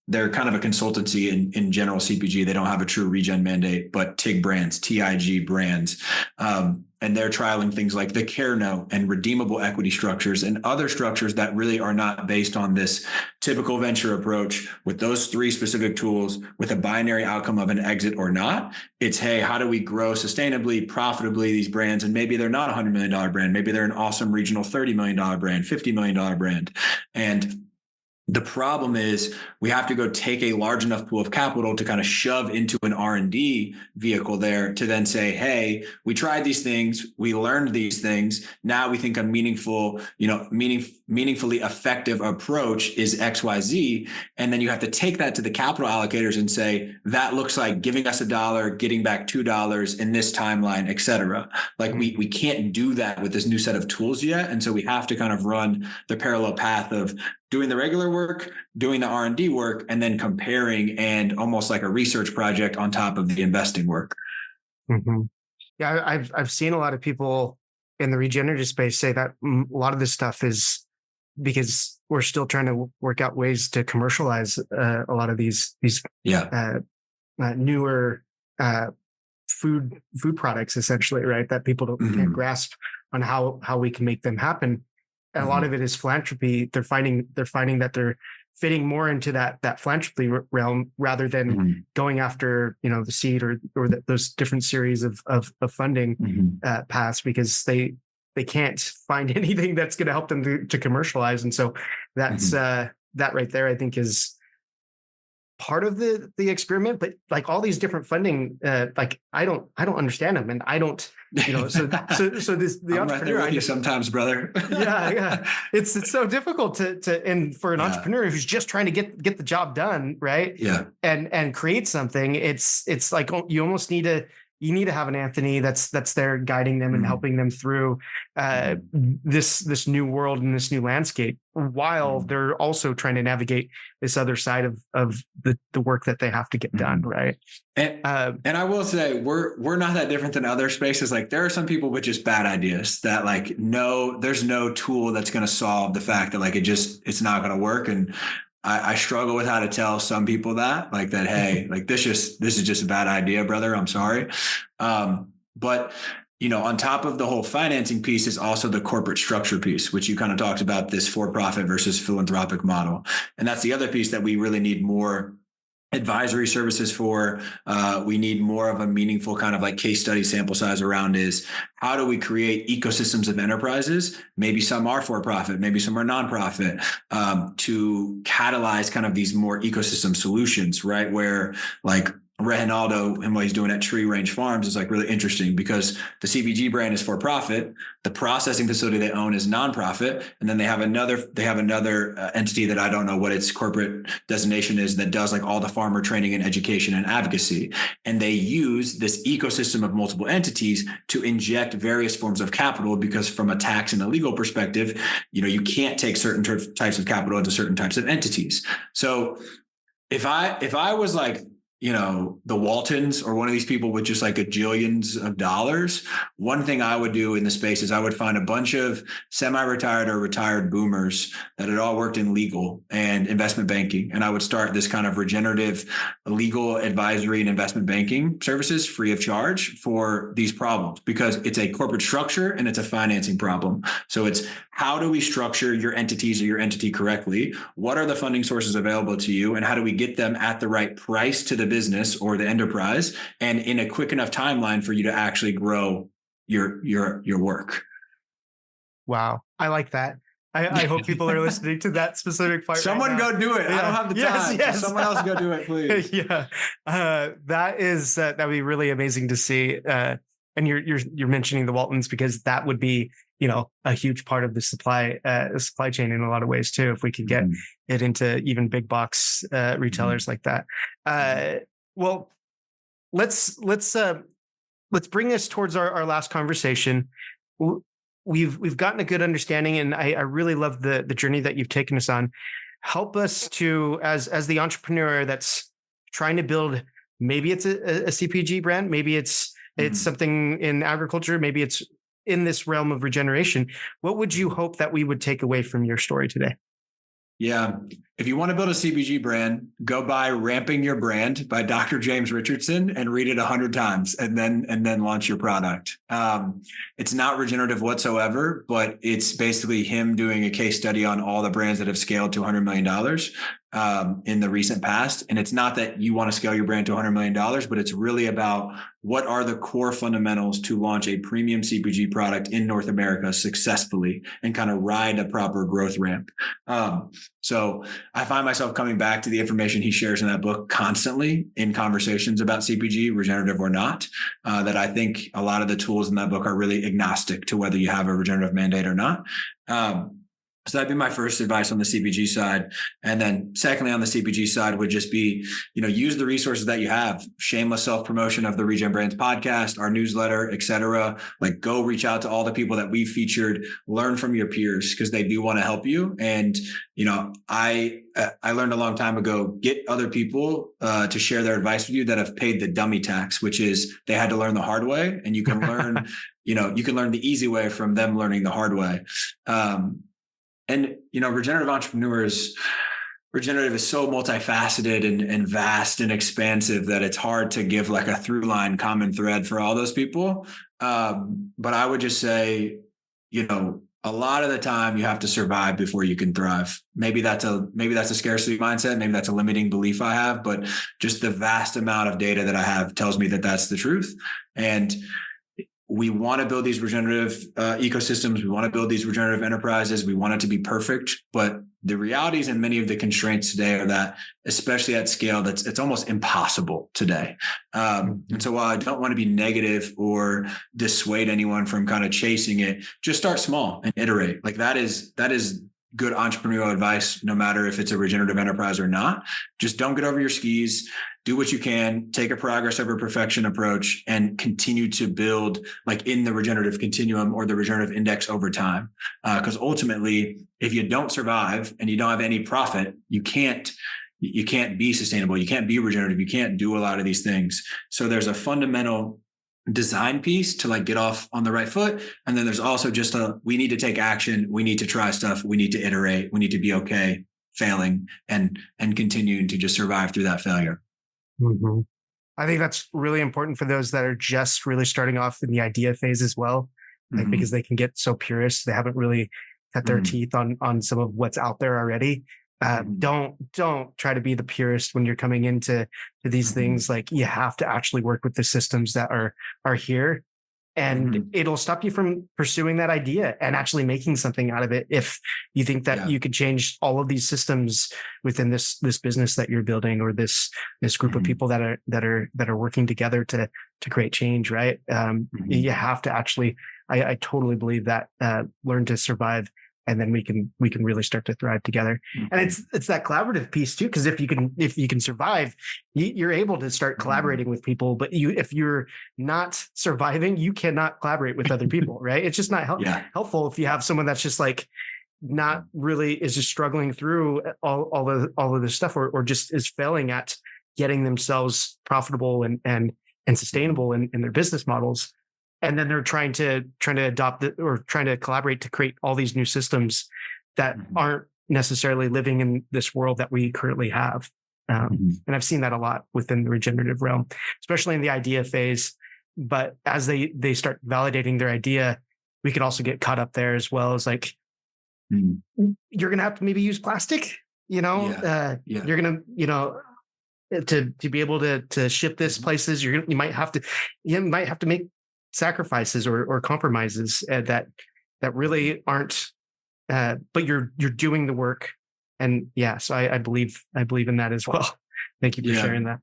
they're kind of a consultancy in general CPG. They don't have a true regen mandate, but TIG brands, TIG brands. And they're trialing things like the care note and redeemable equity structures and other structures that really are not based on this typical venture approach with those three specific tools with a binary outcome of an exit or not. It's, hey, how do we grow sustainably, profitably these brands? And maybe they're not a $100 million brand. Maybe they're an awesome regional $30 million brand, $50 million brand. And the problem is we have to go take a large enough pool of capital to kind of shove into an R&D vehicle there to then say, hey, we tried these things. We learned these things. Now we think a meaningfully effective approach is XYZ. And then you have to take that to the capital allocators and say, that looks like giving us $1, getting back $2 in this timeline, et cetera. Like we can't do that with this new set of tools yet. And so we have to kind of run the parallel path of doing the regular work, doing the R&D work, and then comparing, and almost like a research project on top of the investing work. Mm-hmm. Yeah, I've seen a lot of people in the regenerative space say that a lot of this stuff is because we're still trying to work out ways to commercialize a lot of these newer food products, essentially, right? That people can't grasp on how we can make them happen. And a lot of it is philanthropy. They're finding that they're fitting more into that philanthropy realm rather than going after, the seed or those different series of funding paths, because they can't find anything that's going to help them to commercialize. And so that's that right there, I think, is part of the experiment, but like all these different funding, like I don't understand them, and I don't, so this the I'm entrepreneur right there with you sometimes, brother. yeah. It's so difficult to and for an entrepreneur who's just trying to get the job done, right? Yeah. And create something. It's like you almost need to have an Anthony that's there guiding them and helping them through this new world and this new landscape, while they're also trying to navigate this other side of the work that they have to get done, right? And I will say we're not that different than other spaces. Like there are some people with just bad ideas that like there's no tool that's going to solve the fact that like it's not going to work. And I struggle with how to tell some people that hey, like this is just a bad idea, brother. I'm sorry. But on top of the whole financing piece is also the corporate structure piece, which you kind of talked about, this for-profit versus philanthropic model. And that's the other piece that we really need more advisory services for. We need more of a meaningful kind of like case study sample size around is how do we create ecosystems of enterprises? Maybe some are for profit, maybe some are nonprofit, to catalyze kind of these more ecosystem solutions, right? Where like Reginaldo and what he's doing at Tree Range Farms is like really interesting because the CPG brand is for profit. The processing facility they own is nonprofit. And then they have another entity that I don't know what its corporate designation is that does like all the farmer training and education and advocacy. And they use this ecosystem of multiple entities to inject various forms of capital because from a tax and a legal perspective, you can't take certain types of capital into certain types of entities. So if I was like, the Waltons or one of these people with just like a jillions of dollars, one thing I would do in the space is I would find a bunch of semi-retired or retired boomers that had all worked in legal and investment banking. And I would start this kind of regenerative legal advisory and investment banking services free of charge for these problems, because it's a corporate structure and it's a financing problem. So it's how do we structure your entities or your entity correctly? What are the funding sources available to you? And how do we get them at the right price to the business or the enterprise and in a quick enough timeline for you to actually grow your work? Wow. I like that. I hope people are listening to that specific part. Someone go do it. Yeah. I don't have the time. Yes. Someone else go do it, please. Yeah. That'd be really amazing to see. And you're mentioning the Waltons because that would be, a huge part of the supply chain in a lot of ways too, if we could get it into even big box retailers like that. Well, let's bring us towards our last conversation. We've gotten a good understanding, and I really love the journey that you've taken us on. Help us to, as the entrepreneur that's trying to build, maybe it's a CPG brand, maybe it's something in agriculture, maybe it's in this realm of regeneration. What would you hope that we would take away from your story today? Yeah. If you want to build a CPG brand, go buy Ramping Your Brand by Dr. James Richardson and read it 100 times and then launch your product. It's not regenerative whatsoever, but it's basically him doing a case study on all the brands that have scaled to $100 million in the recent past. And it's not that you want to scale your brand to $100 million, but it's really about what are the core fundamentals to launch a premium CPG product in North America successfully and kind of ride a proper growth ramp. So I find myself coming back to the information he shares in that book constantly in conversations about CPG, regenerative or not, that I think a lot of the tools in that book are really agnostic to whether you have a regenerative mandate or not. So that'd be my first advice on the CPG side. And then secondly, on the CPG side would just be, use the resources that you have. Shameless self-promotion of the Regen Brands podcast, our newsletter, et cetera. Like go reach out to all the people that we've featured, learn from your peers because they do want to help you. And, I learned a long time ago, get other people to share their advice with you that have paid the dummy tax, which is they had to learn the hard way. And you can learn, you can learn the easy way from them learning the hard way. And, regenerative is so multifaceted and vast and expansive that it's hard to give like a through line common thread for all those people. But I would just say, a lot of the time you have to survive before you can thrive. Maybe that's a scarcity mindset. Maybe that's a limiting belief I have, but just the vast amount of data that I have tells me that that's the truth. And we want to build these regenerative ecosystems. We want to build these regenerative enterprises. We want it to be perfect. But the realities and many of the constraints today are that, especially at scale, it's almost impossible today. And so while I don't want to be negative or dissuade anyone from kind of chasing it, just start small and iterate. Like that is good entrepreneurial advice, no matter if it's a regenerative enterprise or not. Just don't get over your skis. Do what you can, take a progress over perfection approach, and continue to build like in the regenerative continuum or the regenerative index over time. Because ultimately, if you don't survive and you don't have any profit, you can't be sustainable. You can't be regenerative. You can't do a lot of these things. So there's a fundamental design piece to like get off on the right foot. And then there's also just we need to take action. We need to try stuff. We need to iterate. We need to be okay failing and continuing to just survive through that failure. Mm-hmm. I think that's really important for those that are just really starting off in the idea phase as well, like, because they can get so purist. They haven't really cut their teeth on some of what's out there already. Don't try to be the purist when you're coming into these things. Like, you have to actually work with the systems that are here, and it'll stop you from pursuing that idea and actually making something out of it. If you think that you could change all of these systems within this business that you're building, or this group of people that are working together to create change, right? You have to actually, I totally believe that, learn to survive. And then we can really start to thrive together. And it's that collaborative piece too, because if you can survive, you're able to start collaborating with people. But if you're not surviving, you cannot collaborate with other people, right? It's just not helpful if you have someone that's just like not really is just struggling through all of this stuff, or just is failing at getting themselves profitable and sustainable in their business models. And then they're trying to adopt it, or trying to collaborate to create all these new systems that aren't necessarily living in this world that we currently have. And I've seen that a lot within the regenerative realm, especially in the idea phase. But as they start validating their idea, we could also get caught up there as well, as like, you're going to have to maybe use plastic, you're going to, to be able to ship this places, you might have to make sacrifices or compromises that really aren't, but you're doing the work. And so I believe in that as well. Thank you for sharing that.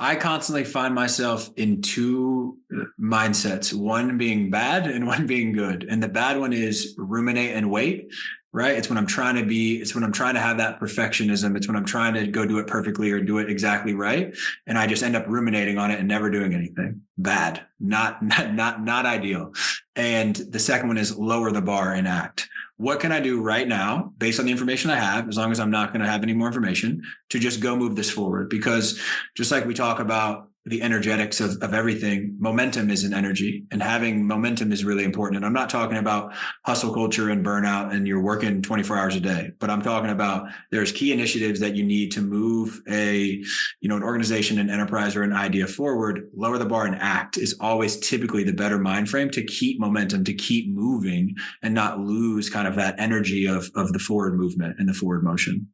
I constantly find myself in two mindsets, one being bad and one being good. And the bad one is ruminate and wait, right? It's when I'm trying to have that perfectionism. It's when I'm trying to go do it perfectly or do it exactly right. And I just end up ruminating on it and never doing anything. Bad, not ideal. And the second one is lower the bar and act. What can I do right now based on the information I have, as long as I'm not going to have any more information, to just go move this forward? Because just like we talk about the energetics of everything, momentum is an energy, and having momentum is really important. And I'm not talking about hustle culture and burnout and you're working 24 hours a day, but I'm talking about there's key initiatives that you need to move an organization, an enterprise, or an idea forward. Lower the bar and act is always typically the better mind frame to keep momentum, to keep moving and not lose kind of that energy of the forward movement and the forward motion.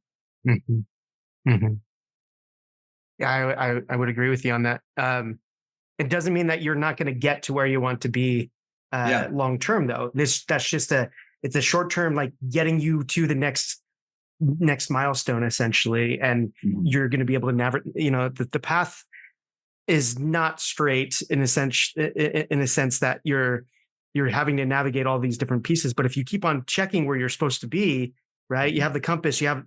Yeah, I would agree with you on that. It doesn't mean that you're not going to get to where you want to be long term, though. That's just it's a short term, like getting you to the next milestone, essentially, and you're going to be able to navigate. The path is not straight in a sense that you're having to navigate all these different pieces. But if you keep on checking where you're supposed to be, right? You have the compass, you have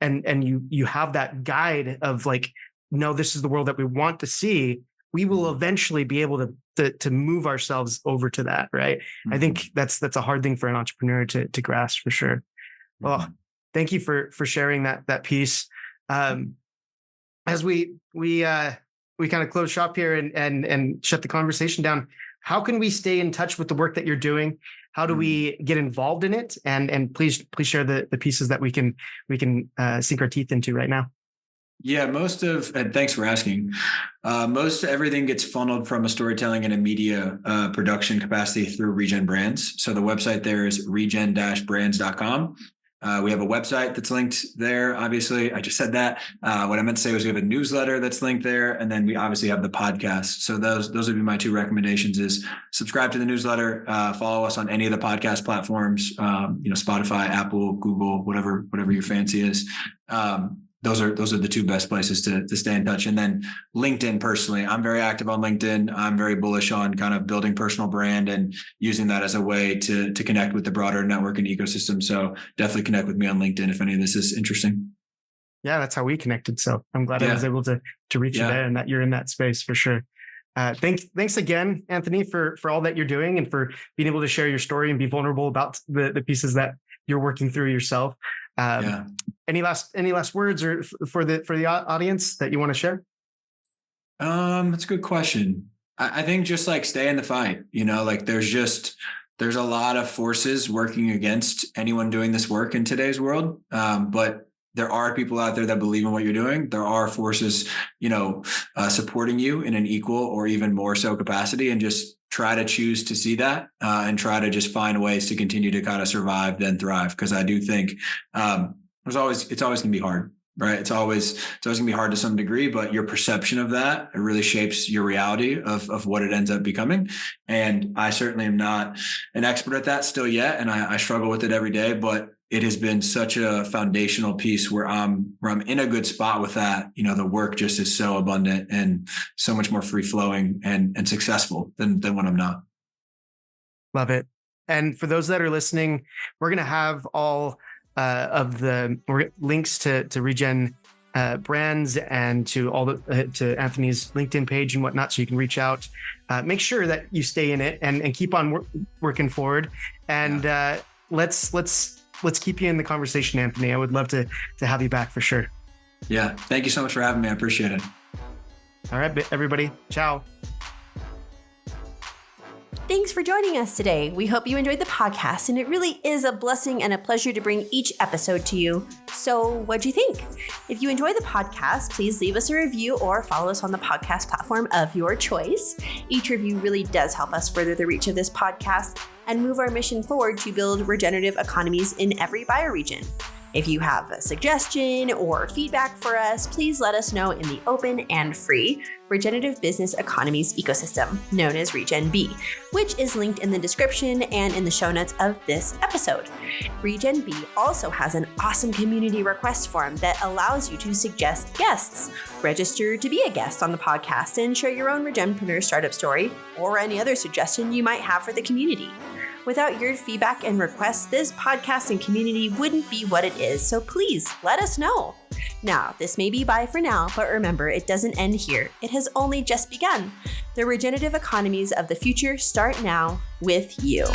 and you have that guide of like, no, this is the world that we want to see. We will eventually be able to move ourselves over to that, right? I think that's a hard thing for an entrepreneur to grasp, for sure. Well, thank you for sharing that piece. As we kind of close shop here and shut the conversation down, how can we stay in touch with the work that you're doing? How do we get involved in it? And please share the pieces that we can sink our teeth into right now. Yeah, and thanks for asking. Most everything gets funneled from a storytelling and a media production capacity through Regen Brands. So the website there is regen-brands.com. We have a website that's linked there. Obviously, I just said that. What I meant to say was we have a newsletter that's linked there. And then we obviously have the podcast. So those would be my two recommendations: is subscribe to the newsletter, follow us on any of the podcast platforms, Spotify, Apple, Google, whatever your fancy is. Those are the two best places to stay in touch. And then LinkedIn personally, I'm very active on LinkedIn. I'm very bullish on kind of building personal brand and using that as a way to connect with the broader network and ecosystem. So definitely connect with me on LinkedIn if any of this is interesting. Yeah, that's how we connected. So I'm glad I was able to reach you there and that you're in that space for sure. Thanks again, Anthony, for all that you're doing and for being able to share your story and be vulnerable about the pieces that you're working through yourself. Any last words or for the audience that you want to share? That's a good question. I think just like stay in the fight, like there's a lot of forces working against anyone doing this work in today's world. But there are people out there that believe in what you're doing. There are forces, supporting you in an equal or even more so capacity, and just try to choose to see that and try to just find ways to continue to kind of survive, then thrive. Because I do think it's always going to be hard, right? It's always going to be hard to some degree, but your perception of that, it really shapes your reality of what it ends up becoming. And I certainly am not an expert at that still yet. And I struggle with it every day, but it has been such a foundational piece where I'm in a good spot with that. The work just is so abundant and so much more free flowing and successful than when I'm not. Love it. And for those that are listening, we're going to have all of the links to Regen brands and to to Anthony's LinkedIn page and whatnot, so you can reach out. Make sure that you stay in it and keep on working forward. And let's keep you in the conversation, Anthony. I would love to have you back for sure. Yeah. Thank you so much for having me. I appreciate it. All right, everybody. Ciao. Thanks for joining us today. We hope you enjoyed the podcast, and it really is a blessing and a pleasure to bring each episode to you. So what'd you think? If you enjoy the podcast, please leave us a review or follow us on the podcast platform of your choice. Each review really does help us further the reach of this podcast and move our mission forward to build regenerative economies in every bioregion. If you have a suggestion or feedback for us, please let us know in the open and free Regenerative Business Economies ecosystem, known as Regen B, which is linked in the description and in the show notes of this episode. Regen B also has an awesome community request form that allows you to suggest guests, register to be a guest on the podcast, and share your own regenpreneur startup story or any other suggestion you might have for the community. Without your feedback and requests, this podcast and community wouldn't be what it is, so please let us know. Now, this may be bye for now, but remember, it doesn't end here. It has only just begun. The regenerative economies of the future start now with you.